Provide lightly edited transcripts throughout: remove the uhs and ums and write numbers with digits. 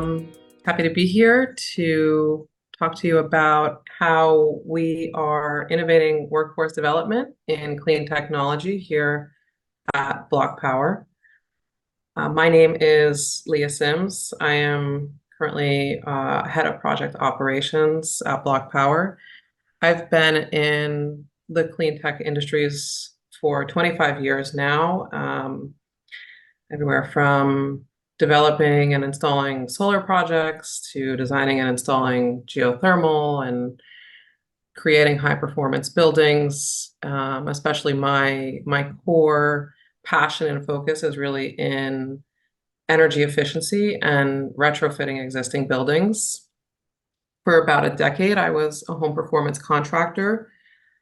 Happy to be here to talk to you about how we are innovating workforce development in clean technology here at Block Power. My name is Leah Sims. I am currently head of project operations at Block Power. I've been in the clean tech industries for 25 years now, everywhere from developing and installing solar projects to designing and installing geothermal and creating high performance buildings. Especially my core passion and focus is really in energy efficiency and retrofitting existing buildings. For about a decade, I was a home performance contractor,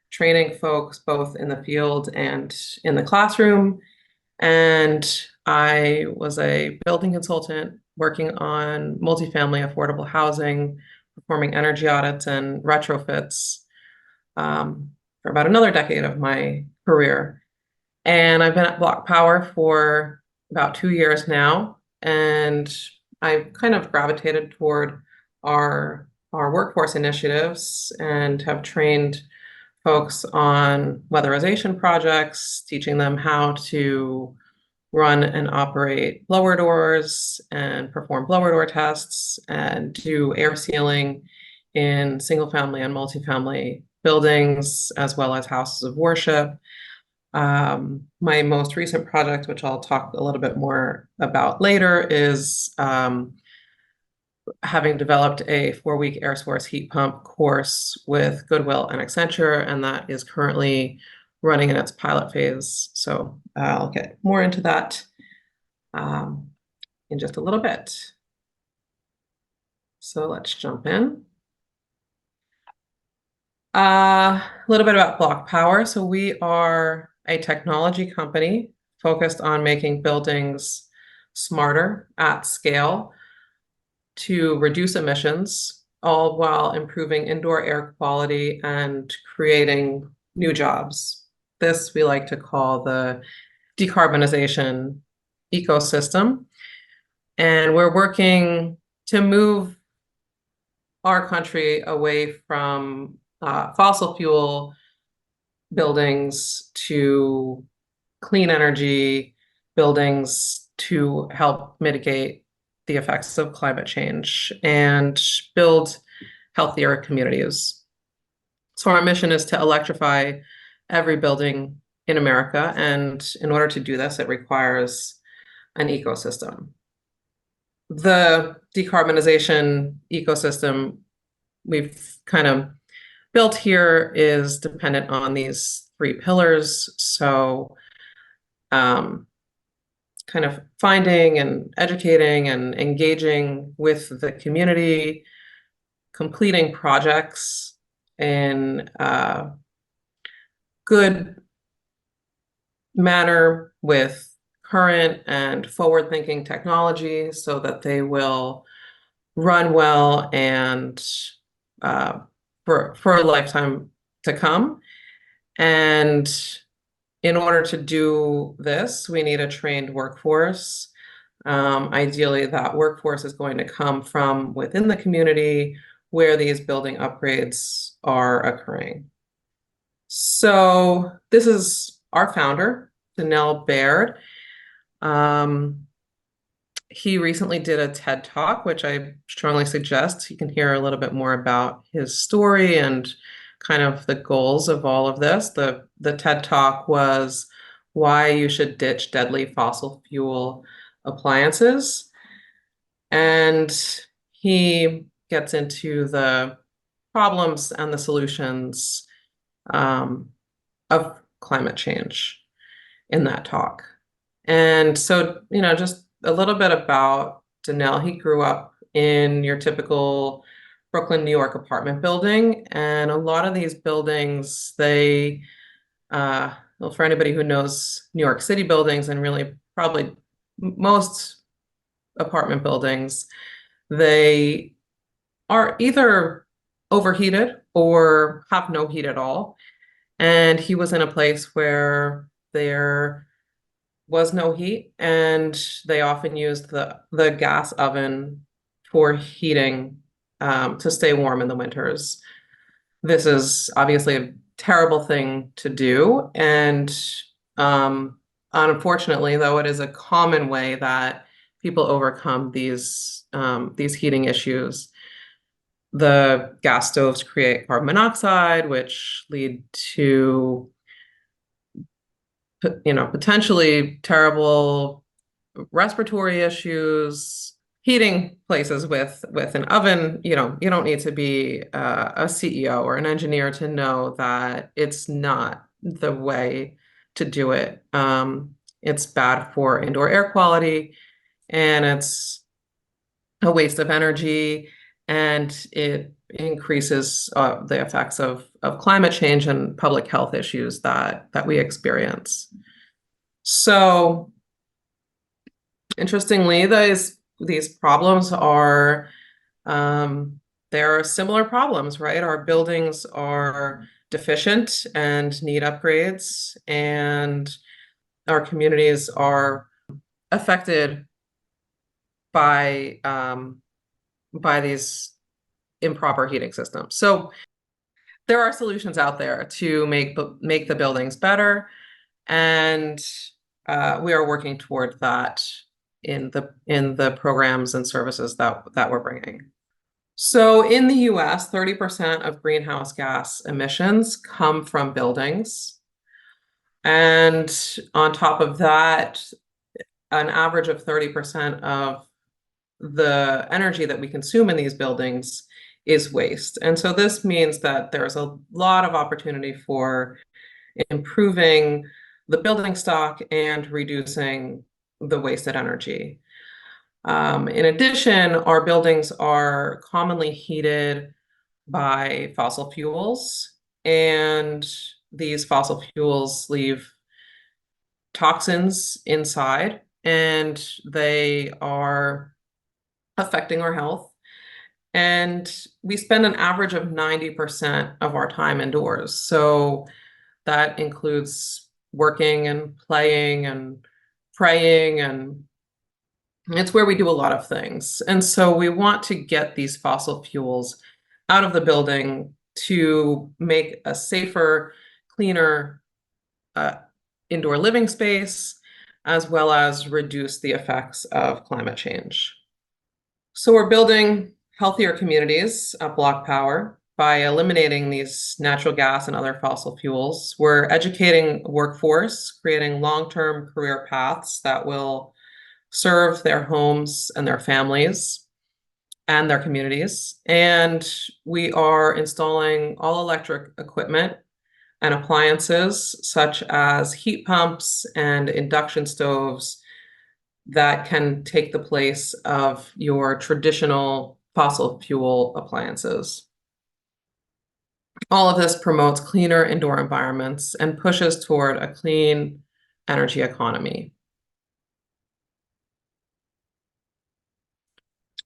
training folks both in the field and in the classroom. And I was a building consultant working on multifamily affordable housing, performing energy audits and retrofits for about another decade of my career. And I've been at Block Power for about 2 years now, and I've kind of gravitated toward our workforce initiatives and have trained folks on weatherization projects, teaching them how to run and operate blower doors and perform blower door tests and do air sealing in single family and multifamily buildings, as well as houses of worship. My most recent project, which I'll talk a little bit more about later, is having developed a 4-week air source heat pump course with Goodwill and Accenture, and that is currently running in its pilot phase. So I'll get more into that in just a little bit. So let's jump in. A little bit about Block Power. So we are a technology company focused on making buildings smarter at scale to reduce emissions, all while improving indoor air quality and creating new jobs. This we like to call the decarbonization ecosystem. And we're working to move our country away from fossil fuel buildings to clean energy buildings to help mitigate the effects of climate change and build healthier communities. So our mission is to electrify every building in America, and in order to do this, it requires an ecosystem. The decarbonization ecosystem we've kind of built here is dependent on these 3 pillars. So kind of finding and educating and engaging with the community, completing projects in a good manner with current and forward-thinking technology so that they will run well and for a lifetime to come. And in order to do this, we need a trained workforce. Ideally, that workforce is going to come from within the community where these building upgrades are occurring. So this is our founder, Danell Baird. He recently did a TED Talk, which I strongly suggest you can hear a little bit more about his story and kind of the goals of all of this. The TED Talk was why you should ditch deadly fossil fuel appliances. And he gets into the problems and the solutions of climate change in that talk. And so, just a little bit about Danell. He grew up in your typical Brooklyn, New York apartment building. And a lot of these buildings, well, for anybody who knows New York City buildings and really probably most apartment buildings, they are either overheated or have no heat at all. And he was in a place where there was no heat, and they often used the gas oven for heating to stay warm in the winters. This is obviously a terrible thing to do, and um, unfortunately, though, it is a common way that people overcome these heating issues. The gas stoves create carbon monoxide, which lead to potentially terrible respiratory issues. Heating places with an oven, you don't need to be a CEO or an engineer to know that it's not the way to do it. It's bad for indoor air quality, and it's a waste of energy, and it increases the effects of climate change and public health issues that we experience. So interestingly, these problems are there are similar problems, right? Our buildings are deficient and need upgrades, and our communities are affected by these improper heating systems. So there are solutions out there to make the buildings better, and we are working toward that in the programs and services that we're bringing. So in the US, 30% of greenhouse gas emissions come from buildings. And on top of that, an average of 30% of the energy that we consume in these buildings is waste. And so this means that there's a lot of opportunity for improving the building stock and reducing the wasted energy. In addition, our buildings are commonly heated by fossil fuels, and these fossil fuels leave toxins inside, and they are affecting our health. And we spend an average of 90% of our time indoors. So that includes working and playing and praying, and it's where we do a lot of things. And so we want to get these fossil fuels out of the building to make a safer, cleaner indoor living space, as well as reduce the effects of climate change. So we're building healthier communities at Block Power by eliminating these natural gas and other fossil fuels. We're educating workforce, creating long-term career paths that will serve their homes and their families and their communities. And we are installing all electric equipment and appliances such as heat pumps and induction stoves that can take the place of your traditional fossil fuel appliances. All of this promotes cleaner indoor environments and pushes toward a clean energy economy.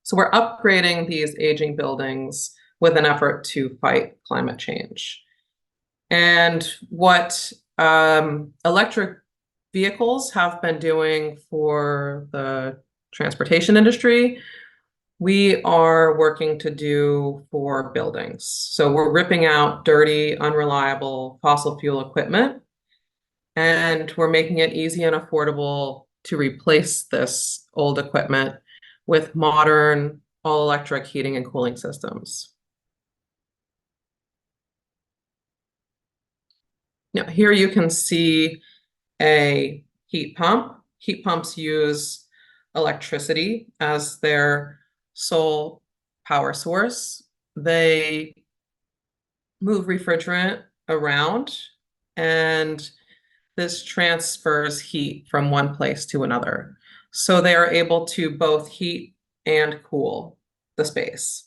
So we're upgrading these aging buildings with an effort to fight climate change. And what electric vehicles have been doing for the transportation industry, we are working to do for buildings. So we're ripping out dirty, unreliable fossil fuel equipment, and we're making it easy and affordable to replace this old equipment with modern all-electric heating and cooling systems. Now, here you can see a heat pump. Heat pumps use electricity as their sole power source. They move refrigerant around, and this transfers heat from one place to another. So they are able to both heat and cool the space.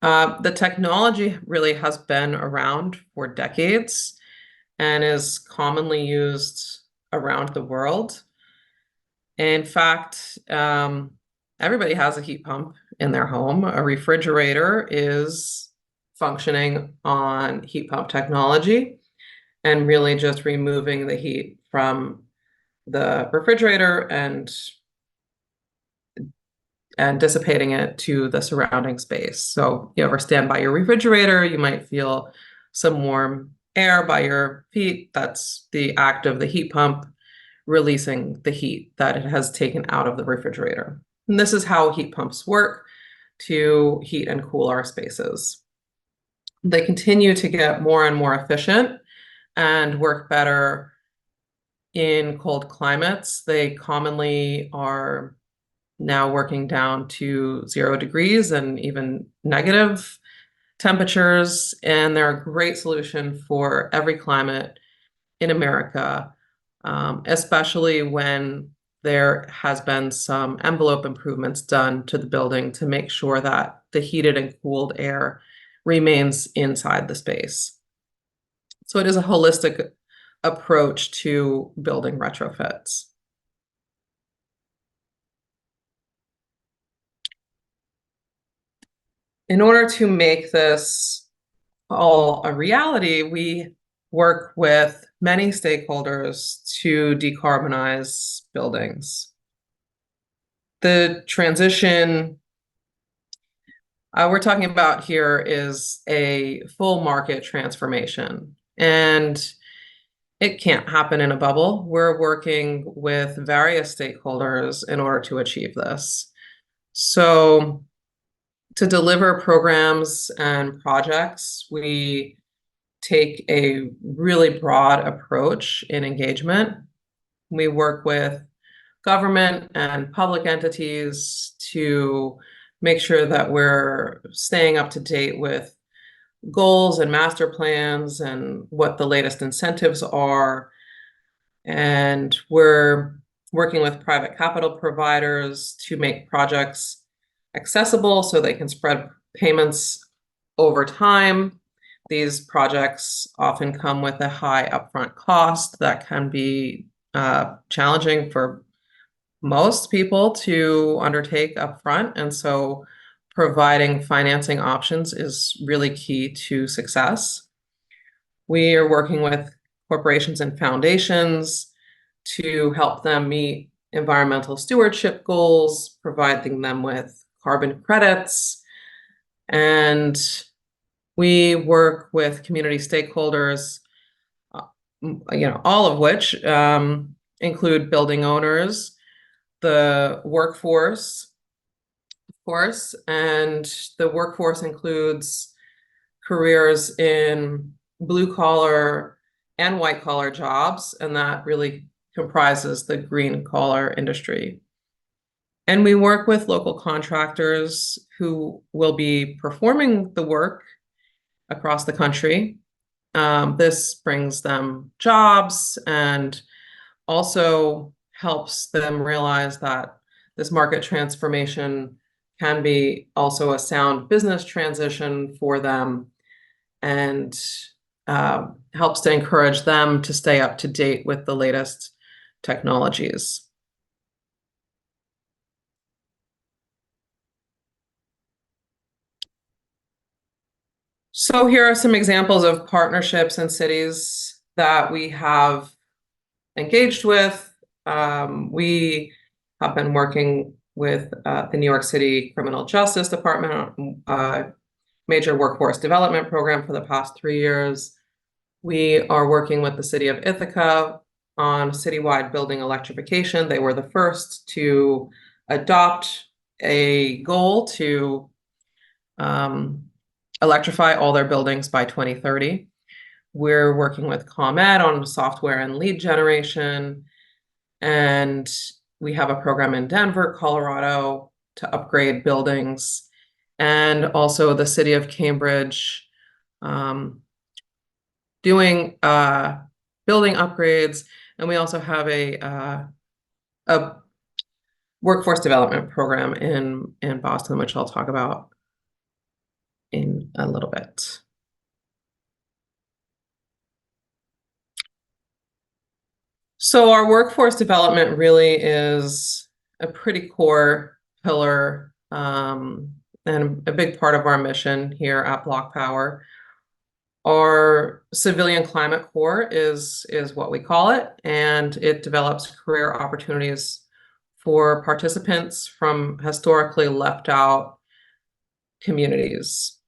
The technology really has been around for decades and is commonly used around the world. In fact, everybody has a heat pump in their home. A refrigerator is functioning on heat pump technology and really just removing the heat from the refrigerator and and dissipating it to the surrounding space. So you ever stand by your refrigerator, you might feel some warm air by your feet. That's the act of the heat pump releasing the heat that it has taken out of the refrigerator. And this is how heat pumps work to heat and cool our spaces. They continue to get more and more efficient and work better in cold climates. They commonly are now working down to 0 degrees and even negative temperatures, and they're a great solution for every climate in America, especially when there has been some envelope improvements done to the building to make sure that the heated and cooled air remains inside the space. So it is a holistic approach to building retrofits. In order to make this all a reality, we work with many stakeholders to decarbonize buildings. The transition we're talking about here is a full market transformation, and it can't happen in a bubble. We're working with various stakeholders in order to achieve this. So to deliver programs and projects, we take a really broad approach in engagement. We work with government and public entities to make sure that we're staying up to date with goals and master plans and what the latest incentives are. And we're working with private capital providers to make projects accessible so they can spread payments over time. These projects often come with a high upfront cost that can be challenging for most people to undertake upfront. And so providing financing options is really key to success. We are working with corporations and foundations to help them meet environmental stewardship goals, providing them with carbon credits. And we work with community stakeholders, all of which include building owners, the workforce, of course, and the workforce includes careers in blue collar and white collar jobs, and that really comprises the green collar industry. And we work with local contractors who will be performing the work across the country. This brings them jobs and also helps them realize that this market transformation can be also a sound business transition for them, and helps to encourage them to stay up to date with the latest technologies. So here are some examples of partnerships and cities that we have engaged with. We have been working with the New York City Criminal Justice Department on major workforce development program for the past 3 years. We are working with the city of Ithaca on citywide building electrification. They were the first to adopt a goal to electrify all their buildings by 2030. We're working with ComEd on software and lead generation. And we have a program in Denver, Colorado, to upgrade buildings. And also the city of Cambridge doing building upgrades. And we also have a workforce development program in Boston, which I'll talk about in a little bit. So our workforce development really is a pretty core pillar and a big part of our mission here at Block Power. Our Civilian Climate Corps is what we call it, and it develops career opportunities for participants from historically left out communities.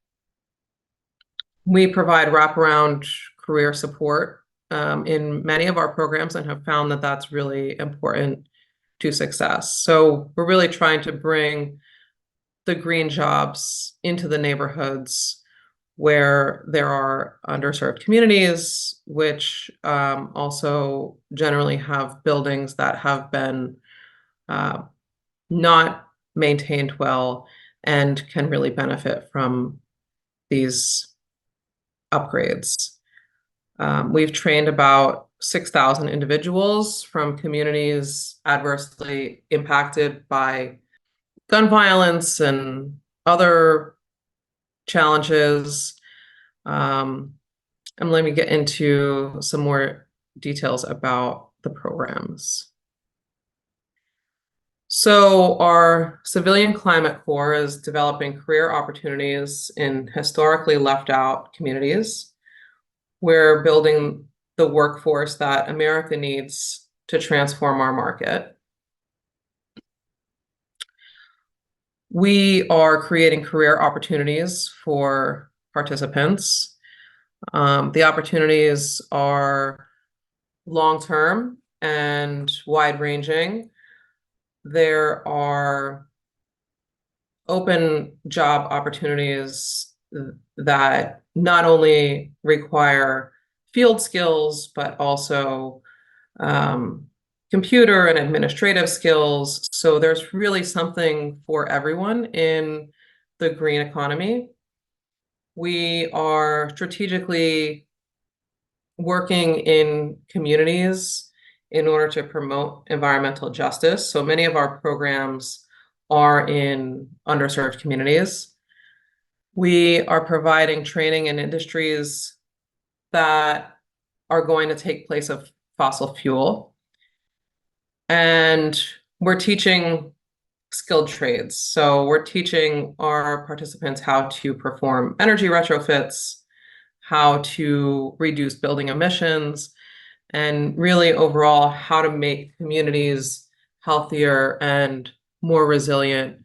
We provide wraparound career support in many of our programs and have found that that's really important to success. So we're really trying to bring the green jobs into the neighborhoods where there are underserved communities, which also generally have buildings that have been uh, not maintained well and can really benefit from these upgrades. We've trained about 6,000 individuals from communities adversely impacted by gun violence and other challenges. And let me get into some more details about the programs. So our Civilian Climate Corps is developing career opportunities in historically left out communities. We're building the workforce that America needs to transform our market. We are creating career opportunities for participants. The opportunities are long-term and wide-ranging. There are open job opportunities that not only require field skills, but also computer and administrative skills. So there's really something for everyone in the green economy. We are strategically working in communities in order to promote environmental justice. So many of our programs are in underserved communities. We are providing training in industries that are going to take place of fossil fuel. And we're teaching skilled trades. So we're teaching our participants how to perform energy retrofits, how to reduce building emissions, and really overall how to make communities healthier and more resilient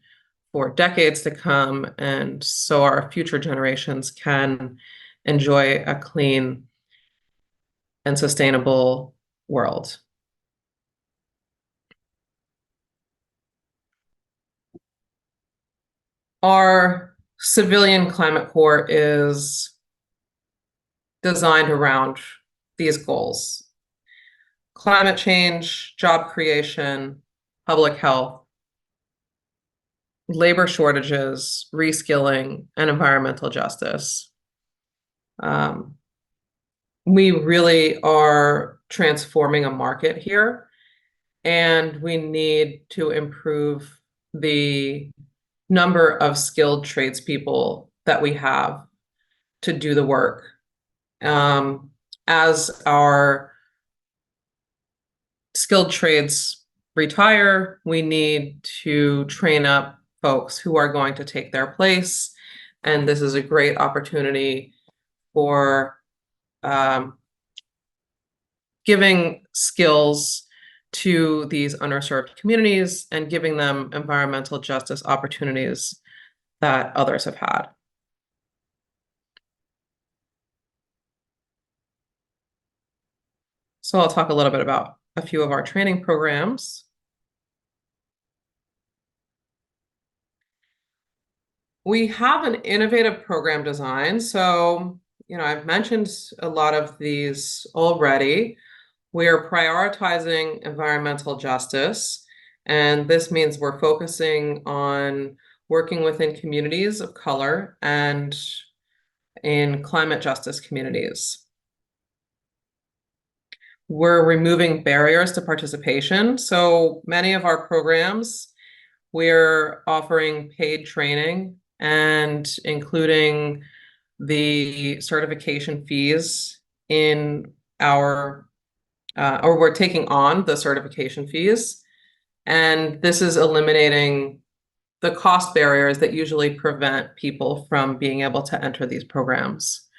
for decades to come, and so our future generations can enjoy a clean and sustainable world. Our Civilian Climate Corps is designed around these goals: climate change, job creation, public health, labor shortages, reskilling, and environmental justice. We really are transforming a market here, and we need to improve the number of skilled tradespeople that we have to do the work. As our skilled trades retire, we need to train up folks who are going to take their place. And this is a great opportunity for giving skills to these underserved communities and giving them environmental justice opportunities that others have had. So I'll talk a little bit about a few of our training programs. We have an innovative program design. So, I've mentioned a lot of these already. We are prioritizing environmental justice, and this means we're focusing on working within communities of color and in climate justice communities. We're removing barriers to participation. So many of our programs, we're offering paid training and including the certification fees in our or we're taking on the certification fees. And this is eliminating the cost barriers that usually prevent people from being able to enter these programs.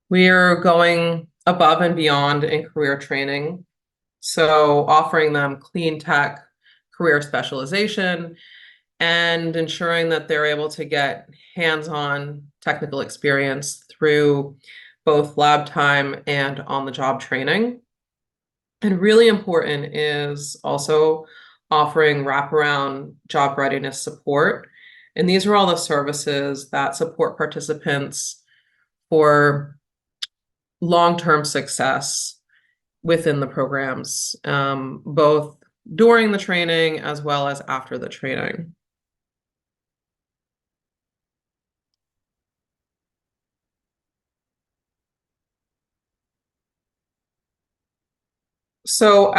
We're going above and beyond in career training. So offering them clean tech career specialization, and ensuring that they're able to get hands-on technical experience through both lab time and on-the-job training. And really important is also offering wraparound job readiness support. And these are all the services that support participants for long-term success within the programs, both during the training as well as after the training. So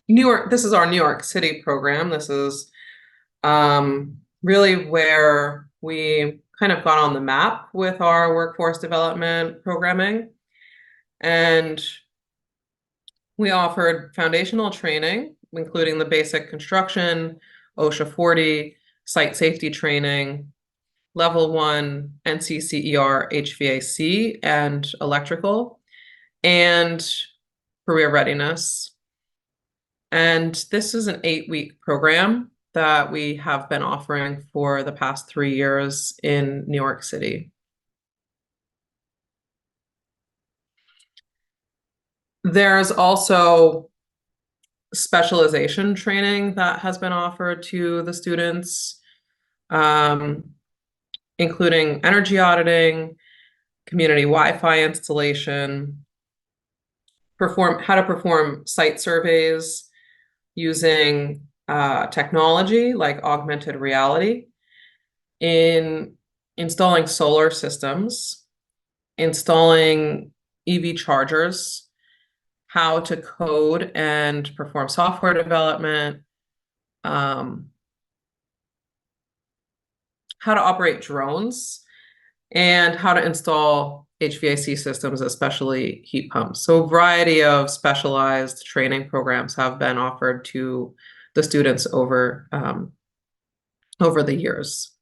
this is our New York City program. This is really where we kind of got on the map with our workforce development programming. And we offered foundational training, including the basic construction, OSHA 40, site safety training, level 1 NCCER HVAC and electrical, and career readiness. And this is an 8-week program that we have been offering for the past 3 years in New York City. There's also specialization training that has been offered to the students, including energy auditing, community Wi-Fi installation, how to perform site surveys using technology like augmented reality, in installing solar systems, installing EV chargers, how to code and perform software development, how to operate drones, and how to install HVAC systems, especially heat pumps. So a variety of specialized training programs have been offered to the students over the years.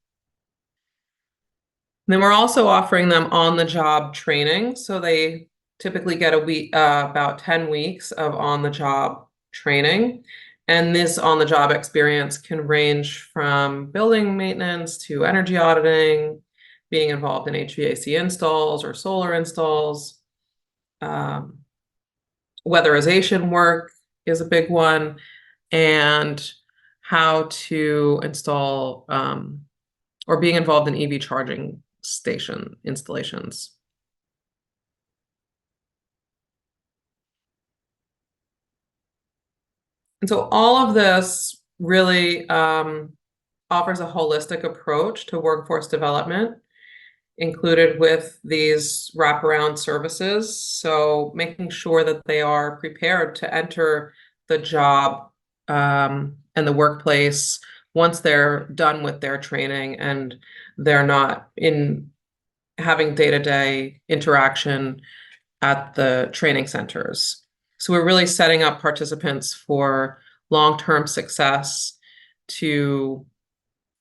Then we're also offering them on-the-job training. So they typically get a week, about 10 weeks of on-the-job training. And this on-the-job experience can range from building maintenance to energy auditing, being involved in HVAC installs or solar installs. Weatherization work is a big one, and how to install or being involved in EV charging station installations. And so all of this really offers a holistic approach to workforce development, included with these wraparound services. So making sure that they are prepared to enter the job and the workplace once they're done with their training and they're not having day-to-day interaction at the training centers. So we're really setting up participants for long-term success to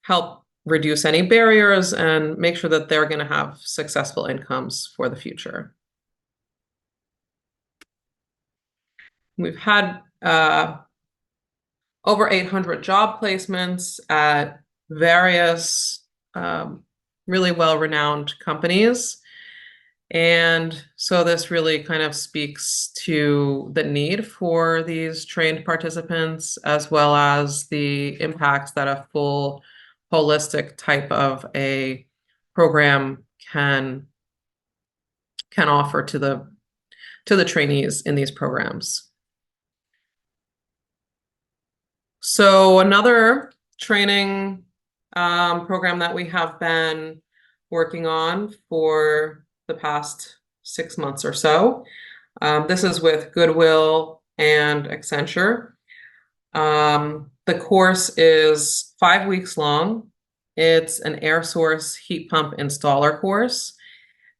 help reduce any barriers and make sure that they're going to have successful incomes for the future. We've had over 800 job placements at various really well-renowned companies. And so this really kind of speaks to the need for these trained participants, as well as the impacts that a full holistic type of a program can offer to the trainees in these programs. So another training program that we have been working on for the past 6 months or so. This is with Goodwill and Accenture. The course is 5 weeks long. It's an air source heat pump installer course.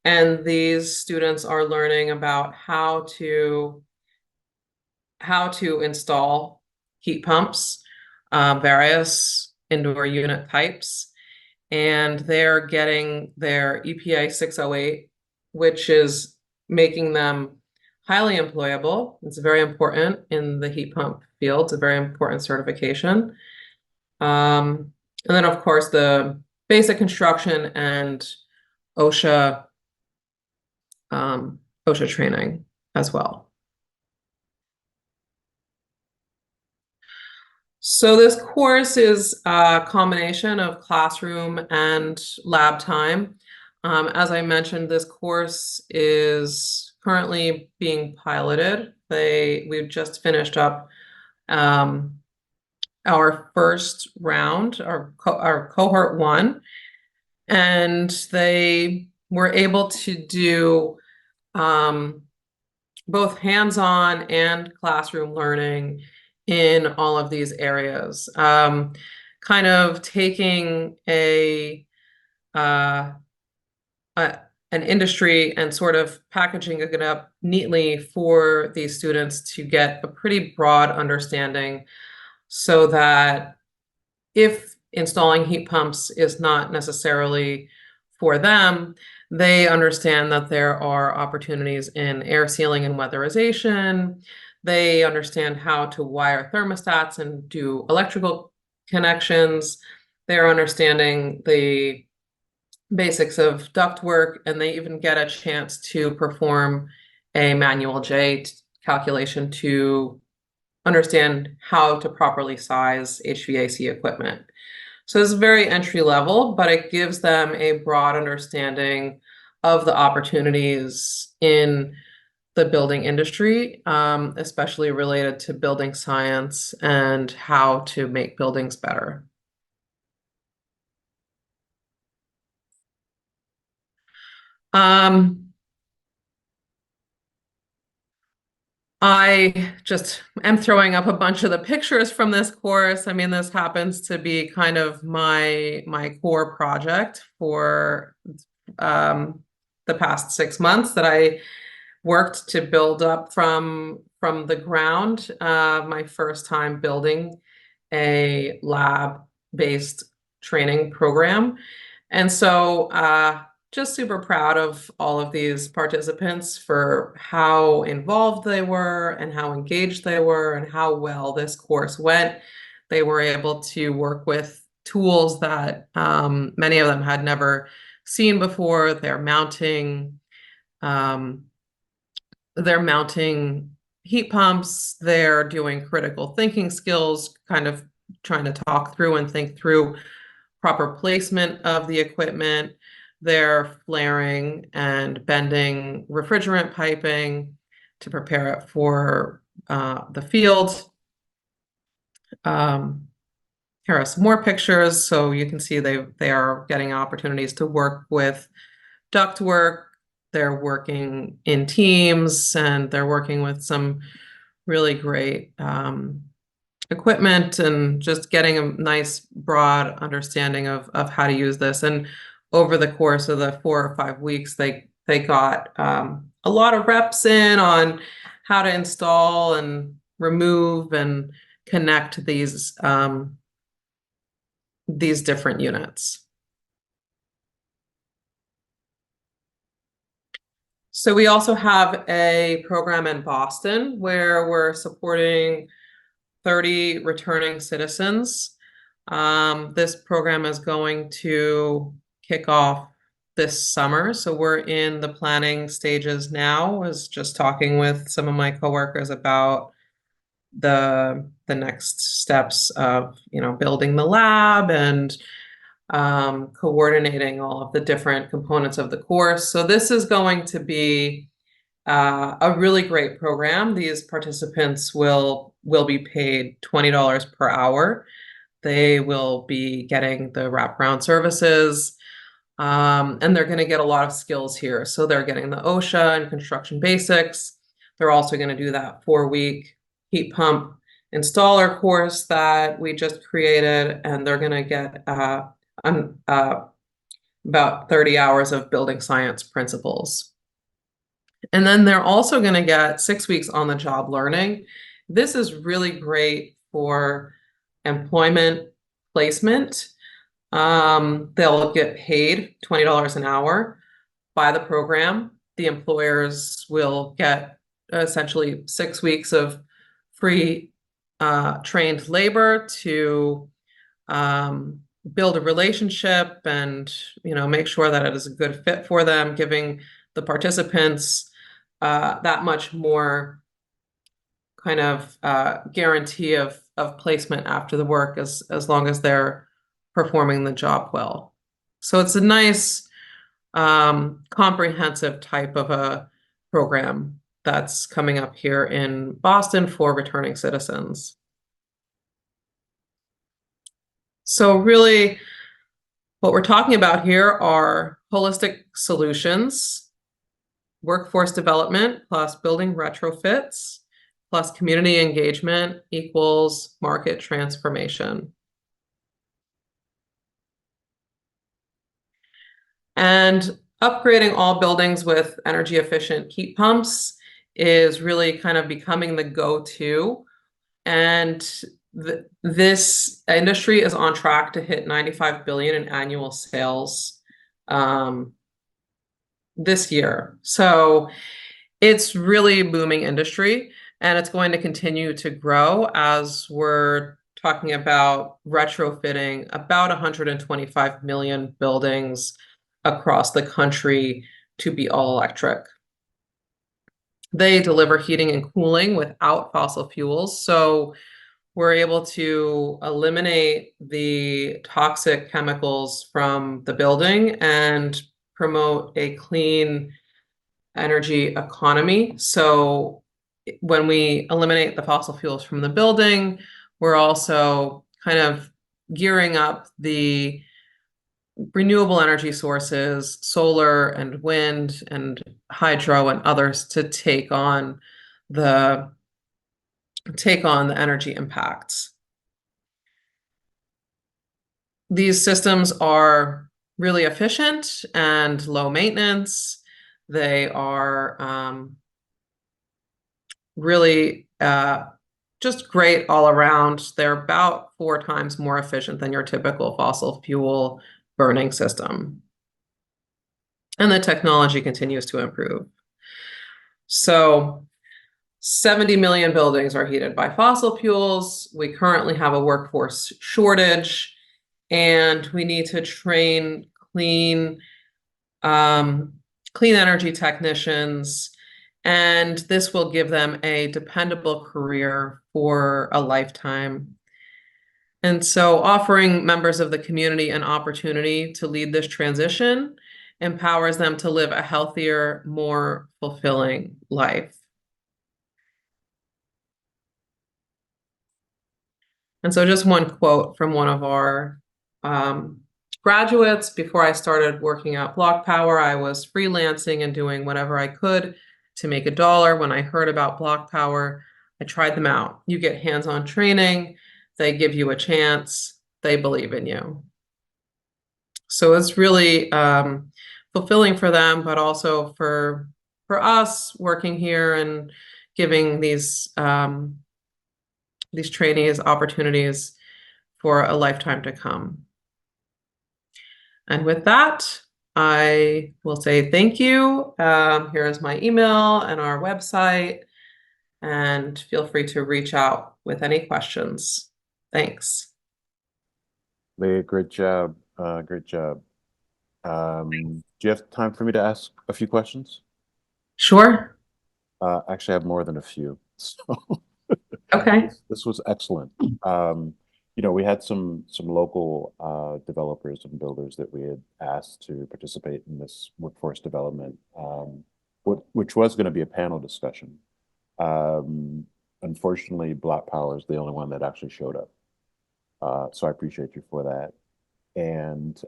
And these students are learning about how to install heat pumps, various indoor unit types, and they're getting their EPA 608, which is making them highly employable. It's very important in the heat pump field. It's a very important certification. Um, and then, of course, the basic construction and OSHA OSHA training as well. So this course is a combination of classroom and lab time. As I mentioned, this course is currently being piloted. We've just finished up um, our first round, our cohort one, and they were able to do um, both hands-on and classroom learning in all of these areas. Kind of taking uh, a an industry and sort of packaging it up neatly for these students to get a pretty broad understanding so that if installing heat pumps is not necessarily for them, they understand that there are opportunities in air sealing and weatherization. They understand how to wire thermostats and do electrical connections. They're understanding the basics of ductwork, and they even get a chance to perform a manual J calculation to understand how to properly size HVAC equipment. So it's very entry level, but it gives them a broad understanding of the opportunities in the building industry, especially related to building science and how to make buildings better. Um, I just am throwing up a bunch of the pictures from this course. I mean, this happens to be kind of my core project for um, the past 6 months that I worked to build up from the ground. My first time building a lab-based training program. And so just super proud of all of these participants for how involved they were and how engaged they were and how well this course went. They were able to work with tools that many of them had never seen before. Um, they're mounting heat pumps, they're doing critical thinking skills, kind of trying to talk through and think through proper placement of the equipment. They're flaring and bending refrigerant piping to prepare it for the field. Um, Here are some more pictures. So you can see they are getting opportunities to work with ductwork. They're working in teams and they're working with some really great equipment and just getting a nice broad understanding of how to use this. And over the course of the 4 or 5 weeks, they got a lot of reps in on how to install and remove and connect these different units. So we also have a program in Boston where we're supporting 30 returning citizens. This program is going to kick off this summer. So we're in the planning stages now. I was just talking with some of my coworkers about the next steps of, building the lab and coordinating all of the different components of the course. So this is going to be a really great program. These participants will be paid $20 per hour. They will be getting the wraparound services, and they're going to get a lot of skills here. So they're getting the OSHA and construction basics. They're also going to do that 4-week heat pump installer course that we just created, and they're going to get about 30 hours of building science principles. And then they're also going to get 6 weeks on the job learning. This is really great for employment placement. They'll get paid $20 an hour by the program. The employers will get essentially 6 weeks of free trained labor to build a relationship and make sure that it is a good fit for them, giving the participants that much more kind of guarantee of placement after the work as long as they're performing the job well. So it's a nice comprehensive type of a program that's coming up here in Boston for returning citizens. So really, what we're talking about here are holistic solutions, workforce development plus building retrofits plus community engagement equals market transformation. And upgrading all buildings with energy efficient heat pumps is really kind of becoming the go-to. And this industry is on track to hit 95 billion in annual sales this year. So it's really a booming industry, and it's going to continue to grow as we're talking about retrofitting about 125 million buildings across the country to be all electric. They deliver heating and cooling without fossil fuels, so we're able to eliminate the toxic chemicals from the building and promote a clean energy economy. So when we eliminate the fossil fuels from the building, we're also kind of gearing up the renewable energy sources, solar and wind and hydro and others to take on the energy impacts. These systems are really efficient and low maintenance. They are really just great all around. They're about 4 times more efficient than your typical fossil fuel burning system. And the technology continues to improve. So 70 million buildings are heated by fossil fuels. We currently have a workforce shortage, and we need to train clean energy technicians, and this will give them a dependable career for a lifetime. And so offering members of the community an opportunity to lead this transition empowers them to live a healthier, more fulfilling life. And so just one quote from one of our graduates. Before I started working at Block Power, I was freelancing and doing whatever I could to make a dollar. When I heard about Block Power, I tried them out. You get hands-on training, they give you a chance, they believe in you. So it's really fulfilling for them, but also for us working here and giving these trainees opportunities for a lifetime to come. And with that, I will say thank you. Here is my email and our website, and feel free to reach out with any questions. Thanks. Leah, great job. Great job. Do you have time for me to ask a few questions? Sure. Actually, I have more than a few. So Okay. this was excellent. We had some local developers and builders that we had asked to participate in this workforce development, which was going to be a panel discussion. Unfortunately, Block Power is the only one that actually showed up. So I appreciate you for that. And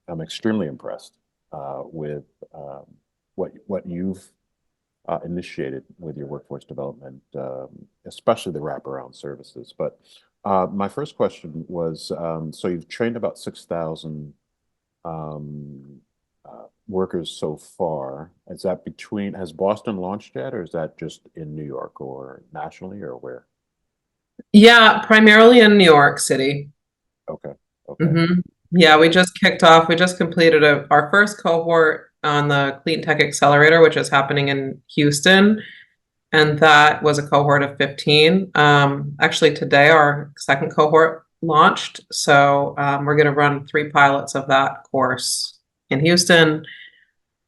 I'm extremely impressed with what you've initiated with your workforce development, especially the wraparound services. But my first question was, so you've trained about 6,000 workers so far. Has Boston launched yet, or is that just in New York or nationally, or where? Yeah, primarily in New York City. Okay. Okay. Yeah, we just kicked off. We just completed our first cohort on the Clean Tech Accelerator, which is happening in Houston. And that was a cohort of 15. Actually, today our second cohort launched. So we're going to run 3 pilots of that course in Houston.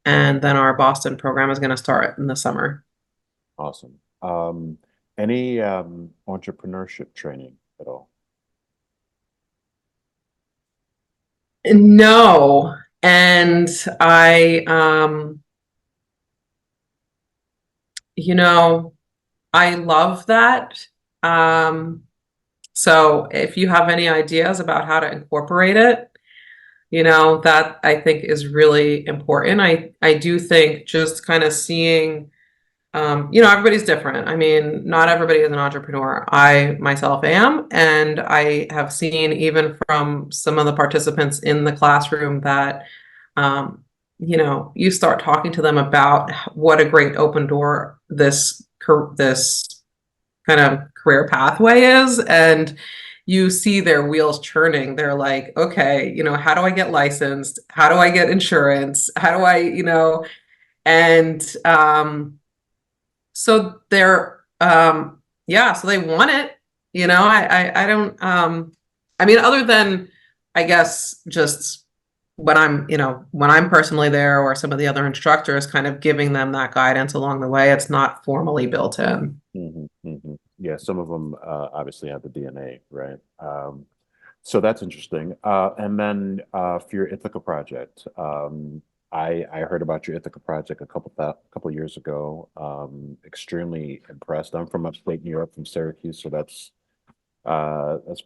And then our Boston program is going to start in the summer. Awesome. Any entrepreneurship training at all? No. And I, you know, I love that. Um, so if you have any ideas about how to incorporate it, that I think is really important. I do think just kind of seeing, everybody's different. I mean, not everybody is an entrepreneur. I myself am, and I have seen even from some of the participants in the classroom that, um, you start talking to them about what a great open door this kind of career pathway is, and you see their wheels churning. They're like, okay, how do I get licensed? How do I get insurance? How do I, and so they're yeah, so they want it. I don't I mean, other than I guess just when I'm personally there, or some of the other instructors kind of giving them that guidance along the way, it's not formally built in. Yeah, some of them obviously have the DNA, right? So that's interesting. And then for your Ithaca project, I heard about your Ithaca project a couple years ago. Extremely impressed. I'm from upstate New York, from Syracuse, so that's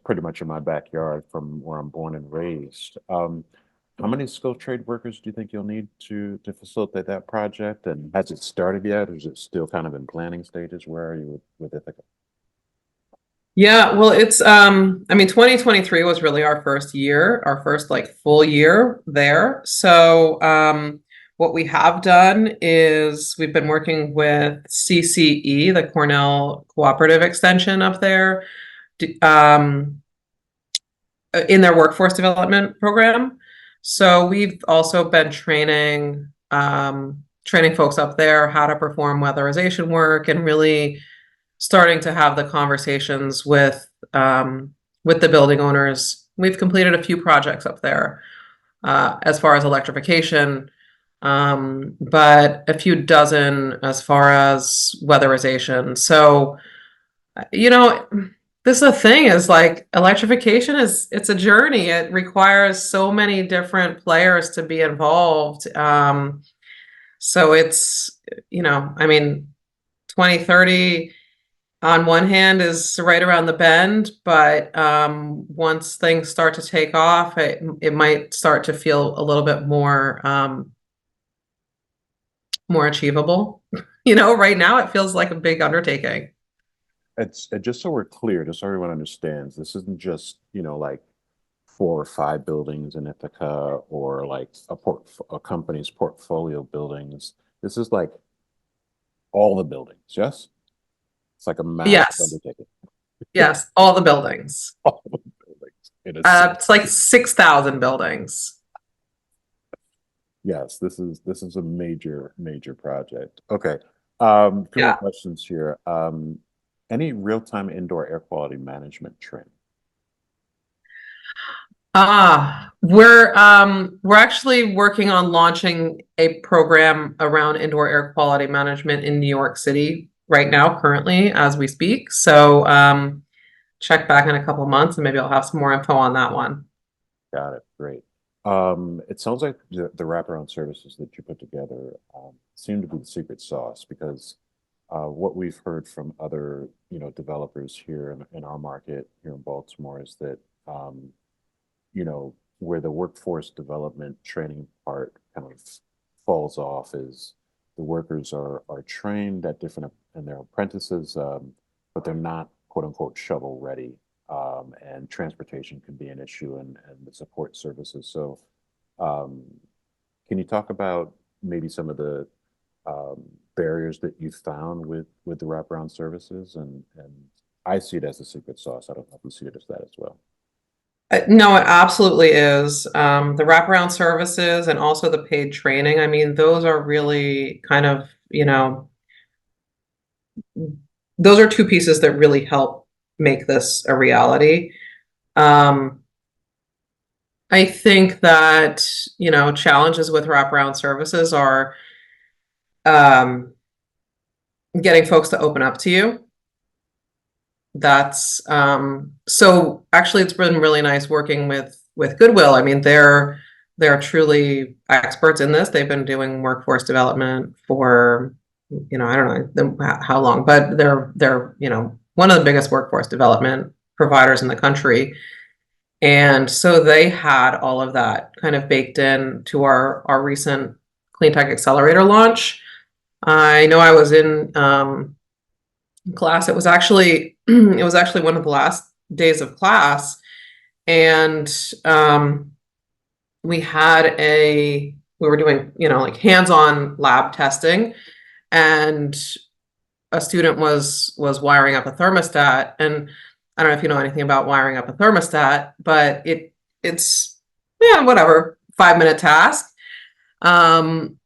pretty much in my backyard from where I'm born and raised. How many skilled trade workers do you think you'll need to facilitate that project? And has it started yet, or is it still kind of in planning stages? Where are you with Ithaca? Yeah, well, it's I mean, 2023 was really our first year, our first like full year there. So what we have done is we've been working with CCE, the Cornell Cooperative Extension up there, um, in their workforce development program. So we've also been training folks up there how to perform weatherization work, and really starting to have the conversations with the building owners. We've completed a few projects up there as far as electrification, but a few dozen as far as weatherization. So, you know, this is the thing, is like electrification it's a journey. It requires so many different players to be involved. So I mean, 2030 on one hand is right around the bend, but once things start to take off, it might start to feel a little bit more achievable. Right now it feels like a big undertaking. It's just so we're clear, just so everyone understands, this isn't just, like 4 or 5 buildings in Ithaca, or like a company's portfolio buildings. This is like all the buildings, yes? It's like a massive Yes, undertaking. yes, all the buildings. All the buildings in a city. It's like 6,000 buildings. Yes, this is a major project. Okay. Few more Yeah. questions here. Any real-time indoor air quality management training? We're actually working on launching a program around indoor air quality management in New York City right now, currently, as we speak. So check back in a couple of months and maybe I'll have some more info on that one. Got it. Great. It sounds like the wraparound services that you put together seem to be the secret sauce, because what we've heard from other, developers here in our market here in Baltimore is that, where the workforce development training part kind of falls off is the workers are trained at different and they're apprentices, but they're not quote unquote shovel ready. And transportation can be an issue, and the support services. So, um, can you talk about maybe some of the um, barriers that you found with the wraparound services? And I see it as a secret sauce. I don't know if you see it as that as well. No, it absolutely is. The wraparound services and also the paid training. I mean, those are really kind of, those are two pieces that really help make this a reality. Um, I think that, challenges with wraparound services are um, getting folks to open up to you. That's so actually it's been really nice working with Goodwill. I mean, they're truly experts in this. They've been doing workforce development for, I don't know how long, but they're, one of the biggest workforce development providers in the country. And so they had all of that kind of baked in to our recent Clean Tech Accelerator launch. I know I was in class. It was actually it was actually one of the last days of class, and we were doing like hands-on lab testing, and a student was wiring up a thermostat, and I don't know if you know anything about wiring up a thermostat, but it's yeah, whatever, 5-minute task. Um,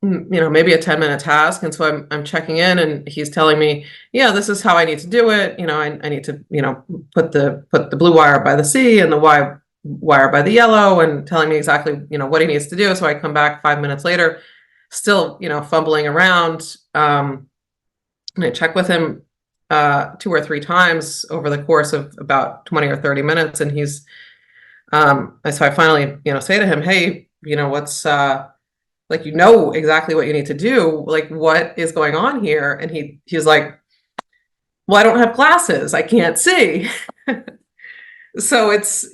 maybe a 10-minute task. And so I'm checking in and he's telling me, yeah, this is how I need to do it. I need to, put the blue wire by the C and the wire by the yellow, and telling me exactly, what he needs to do. So I come back 5 minutes later, still, fumbling around. And I check with him 2 or 3 times over the course of about 20 or 30 minutes. And so I finally, say to him, hey, what's like, exactly what you need to do, like what is going on here? And he's like, well, I don't have glasses, I can't see. So it's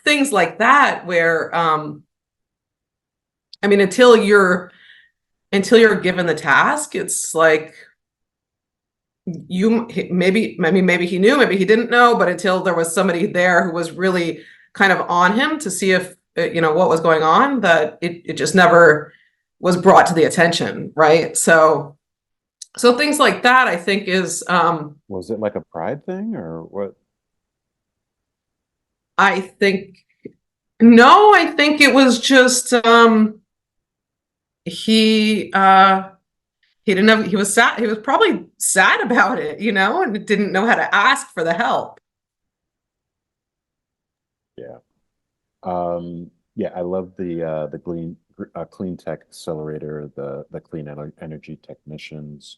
things like that where I mean, until you're given the task, it's like maybe he knew, maybe he didn't know, but until there was somebody there who was really kind of on him to see if what was going on, that it just never was brought to the attention, right? So things like that, I think, is Was it like a pride thing or what? I think no, I think it was just he he didn't have he was sad, he was probably sad about it, and didn't know how to ask for the help. Yeah. Yeah, I love the clean tech accelerator, the clean energy technicians.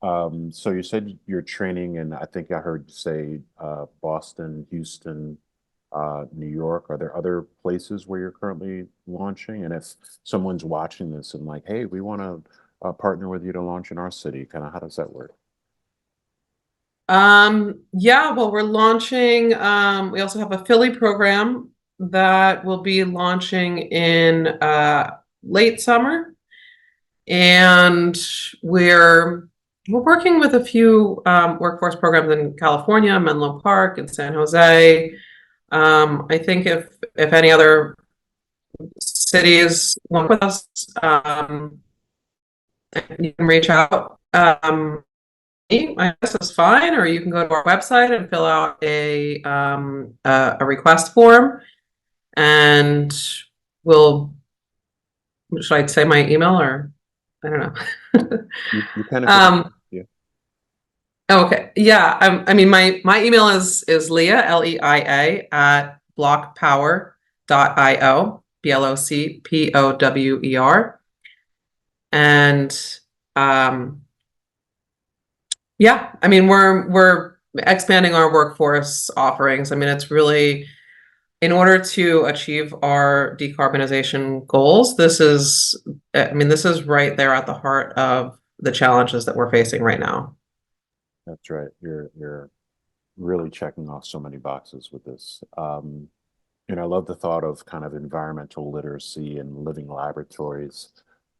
So you said you're training, and I think I heard you say Boston, Houston, New York. Are there other places where you're currently launching? And if someone's watching this and like, hey, we want to partner with you to launch in our city, kind of how does that work? Yeah, well, we're launching, we also have a Philly program that will be launching in late summer. And we're working with a few workforce programs in California, Menlo Park and San Jose. I think if any other cities want with us, you can reach out. I guess is fine, or you can go to our website and fill out a request form, and we'll should I say my email, or I don't know. You kind of can. um, Yeah. okay, yeah. I mean, my email is Leah, Leia, at blockpower.io, BLOCPOWER, and um, yeah, I mean, we're expanding our workforce offerings. I mean, it's really in order to achieve our decarbonization goals. This is right there at the heart of the challenges that we're facing right now. That's right. You're really checking off so many boxes with this. And I love the thought of kind of environmental literacy and living laboratories.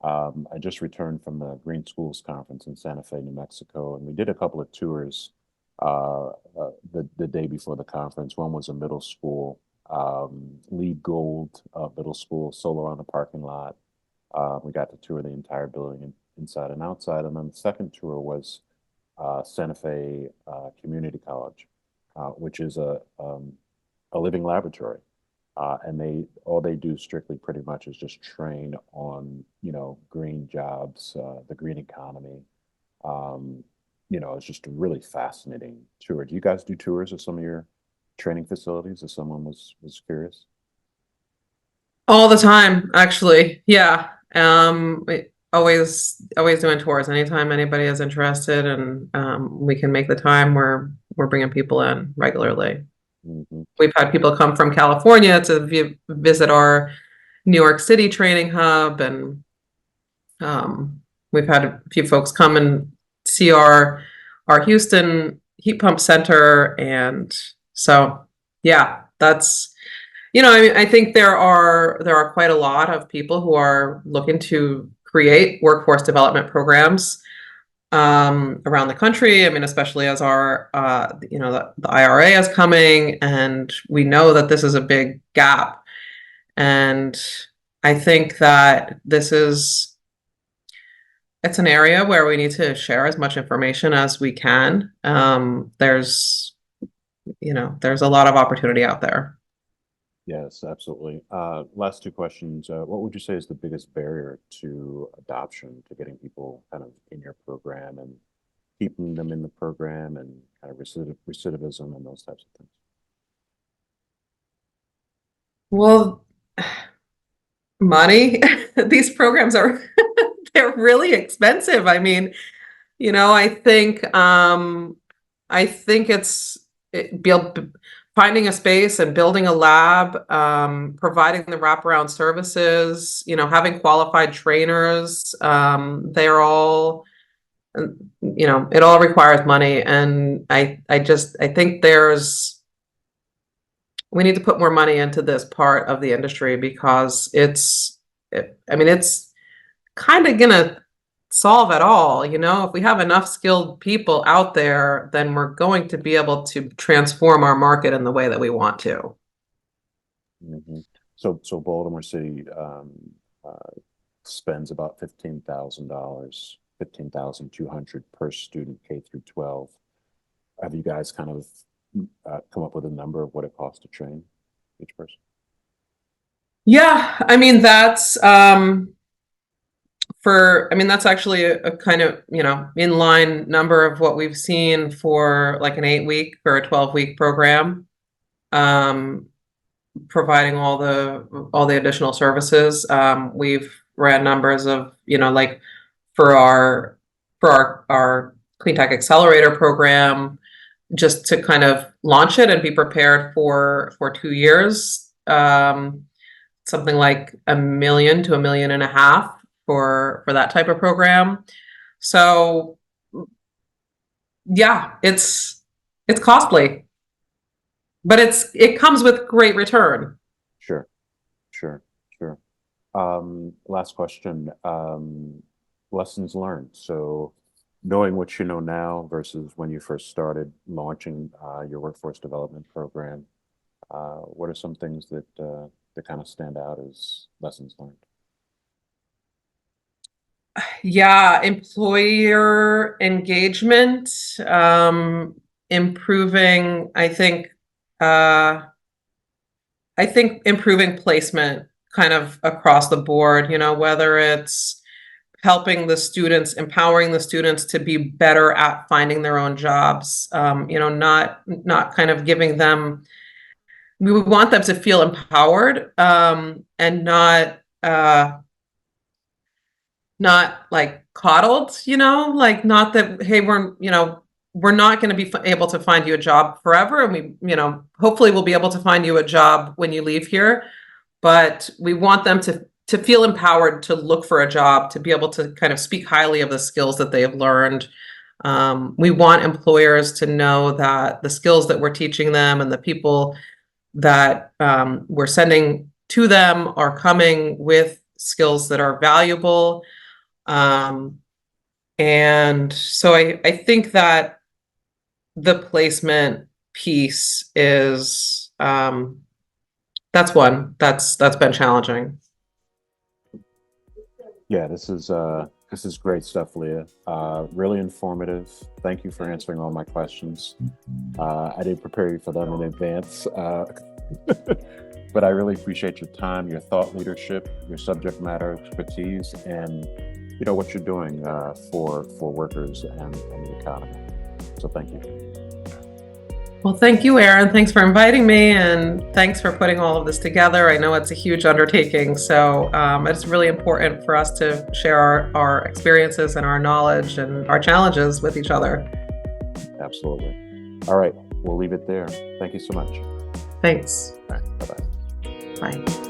I just returned from the Green Schools Conference in Santa Fe, New Mexico, and we did a couple of tours the day before the conference. One was a middle school, LEED Gold middle school, solar on the parking lot. We got to tour the entire building inside and outside. And then the second tour was Santa Fe Community College, which is a living laboratory. And all they do strictly pretty much is just train on, green jobs, the green economy. Um, it's just a really fascinating tour. Do you guys do tours of some of your training facilities if someone was curious? All the time, actually. Yeah. Always doing tours. Anytime anybody is interested and we can make the time, we're bringing people in regularly. Hmm. We've had people come from California to visit our New York City training hub, and um, we've had a few folks come and see our Houston heat pump center, and so yeah, that's I mean, I think there are quite a lot of people who are looking to create workforce development programs around the country. I mean, especially as the IRA is coming, and we know that this is a big gap. And I think that it's an area where we need to share as much information as we can. There's a lot of opportunity out there. Yes, absolutely. Last two questions. What would you say is the biggest barrier to adoption, to getting people kind of in your program and keeping them in the program and kind of recidivism and those types of things? Well, money. These programs are they're really expensive. I mean, I think finding a space and building a lab, providing the wraparound services, having qualified trainers, they're all, it all requires money. And I think we need to put more money into this part of the industry because I mean, it's kind of gonna solve it all. If we have enough skilled people out there, then we're going to be able to transform our market in the way that we want to. Hmm. So Baltimore City uh, spends about $15,000, 15,200 per student, K through 12. Have you guys kind of come up with a number of what it costs to train each person? Yeah, I mean that's actually a kind of, inline number of what we've seen for like an 8 week or a 12-week program. Um, Providing all the additional services. We've ran numbers of, like for our Clean Tech Accelerator program, just to kind of launch it and be prepared for 2 years. Something like 1 million to 1.5 million for that type of program. So yeah, it's costly, but it comes with great return. Sure, sure, sure. Last question. Lessons learned. So knowing what you know now versus when you first started launching your workforce development program, what are some things that kind of stand out as lessons learned? Yeah, employer engagement, improving, I think improving placement kind of across the board, whether it's helping the students, empowering the students to be better at finding their own jobs, not kind of giving them, we would want them to feel empowered, and not like coddled, like not that, hey, we're not going to be able to find you a job forever. And hopefully we'll be able to find you a job when you leave here. But we want them to feel empowered to look for a job, to be able to kind of speak highly of the skills that they have learned. We want employers to know that the skills that we're teaching them and the people that we're sending to them are coming with skills that are valuable. Um, and so I think that the placement piece is that's been challenging. Yeah, this is great stuff, Leah. Really informative. Thank you for answering all my questions. I didn't prepare you for them in advance. But I really appreciate your time, your thought leadership, your subject matter expertise, and what you're doing for workers and the economy. So thank you. Well, thank you, Aaron. Thanks for inviting me, and thanks for putting all of this together. I know it's a huge undertaking, so it's really important for us to share our experiences and our knowledge and our challenges with each other. Absolutely. All right, we'll leave it there. Thank you so much. Thanks. All right, bye-bye. Bye.